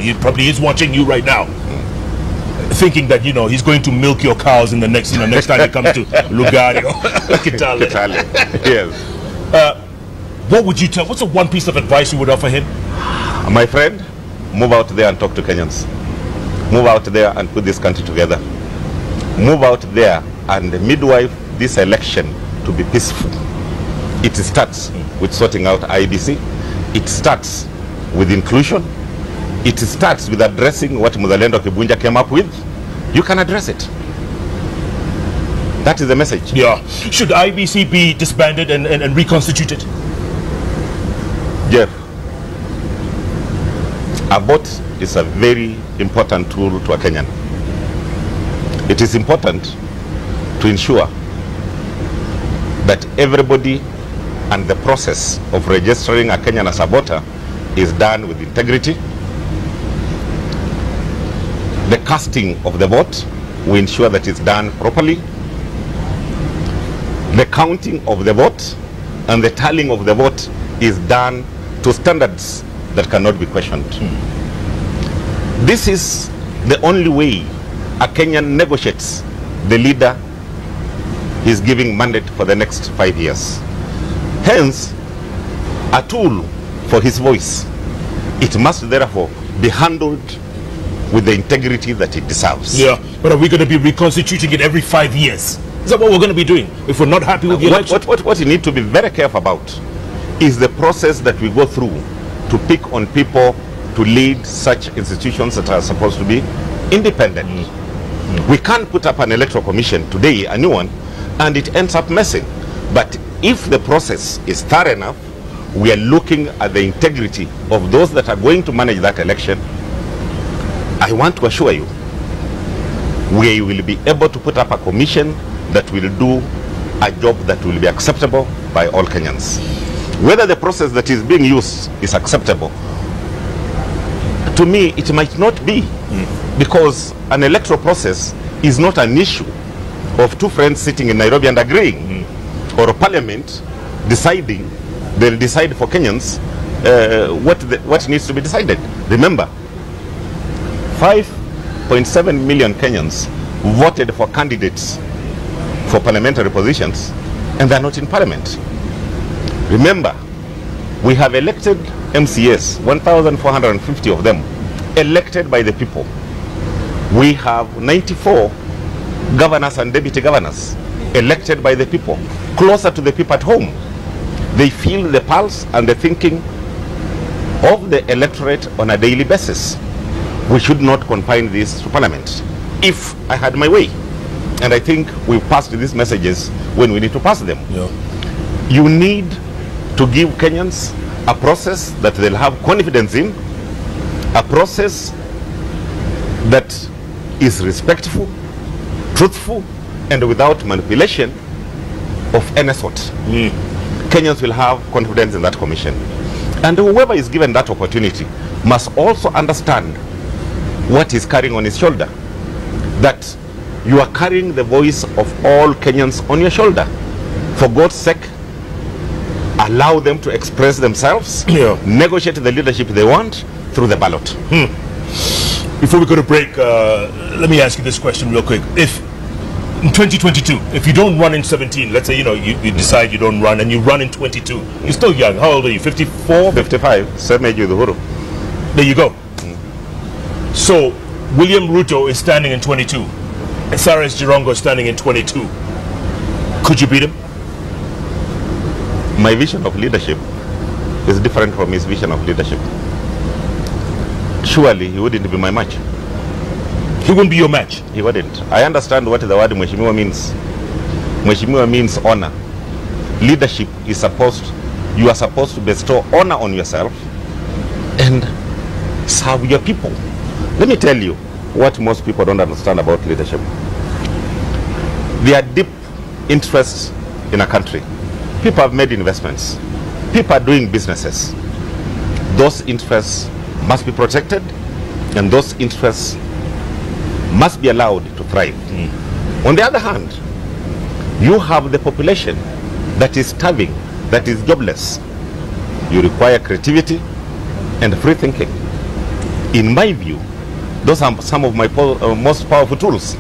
He probably is watching you right now, thinking that, you know, he's going to milk your cows in the next, you know, next time he comes to Lugari or Kitale. Yes. What would you tell? What's the one piece of advice you would offer him? My friend, move out there and talk to Kenyans. Move out there and put this country together. Move out there and midwife this election to be peaceful. It starts with sorting out IBC. It starts with inclusion. It starts with addressing what Muzalendo Kibunja came up with. You can address it. That is the message. Yeah. Should IBC be disbanded and reconstituted? Jeff, a vote is a very important tool to a Kenyan. It is important to ensure that everybody and the process of registering a Kenyan as a voter is done with integrity. The casting of the vote, we ensure that it's done properly. The counting of the vote and the tallying of the vote is done to standards that cannot be questioned. This is the only way a Kenyan negotiates the leader he's giving mandate for the next 5 years. Hence, a tool for his voice. It must therefore be handled with the integrity that it deserves. Yeah, but are we going to be reconstituting it every 5 years? Is that what we're going to be doing if we're not happy with the election? What you need to be very careful about is the process that we go through to pick on people to lead such institutions that are supposed to be independent. We can't put up an electoral commission today, a new one, and it ends up messing. But if the process is thorough enough, we are looking at the integrity of those that are going to manage that election. I want to assure you, we will be able to put up a commission that will do a job that will be acceptable by all Kenyans. Whether the process that is being used is acceptable, to me it might not be, because an electoral process is not an issue of two friends sitting in Nairobi and agreeing, or a parliament deciding. They'll decide for Kenyans what needs to be decided. Remember, 5.7 million Kenyans voted for candidates for parliamentary positions, and they're not in parliament. Remember, we have elected MCAs, 1,450 of them, elected by the people. We have 94 governors and deputy governors, elected by the people, closer to the people at home. They feel the pulse and the thinking of the electorate on a daily basis. We should not confine this to parliament. If I had my way, and I think we've passed these messages when we need to pass them. Yeah. You need to give Kenyans a process that they'll have confidence in, a process that is respectful, truthful, and without manipulation of any sort. Kenyans will have confidence in that commission. And whoever is given that opportunity must also understand what he's carrying on his shoulder. That you are carrying the voice of all Kenyans on your shoulder. For God's sake, allow them to express themselves, negotiate the leadership they want through the ballot. Before we go to break, let me ask you this question real quick. If in 2022, if you don't run in 17, let's say, you know, you decide you don't run and you run in 22, you're still young. How old are you? 54? 55. Same age with Uhuru. There you go. So William Ruto is standing in 22. And Cyrus Jirongo is standing in 22. Could you beat him? My vision of leadership is different from his vision of leadership. Surely he wouldn't be my match. He wouldn't be your match? He wouldn't. I understand what the word Mheshimiwa means. Mheshimiwa means honor. Leadership is you are supposed to bestow honor on yourself and serve your people. Let me tell you what most people don't understand about leadership. There are deep interests in a country. People have made investments. People are doing businesses. Those interests must be protected, and those interests must be allowed to thrive. On the other hand, you have the population that is starving, that is jobless. You require creativity and free thinking. In my view, those are some of my most powerful tools.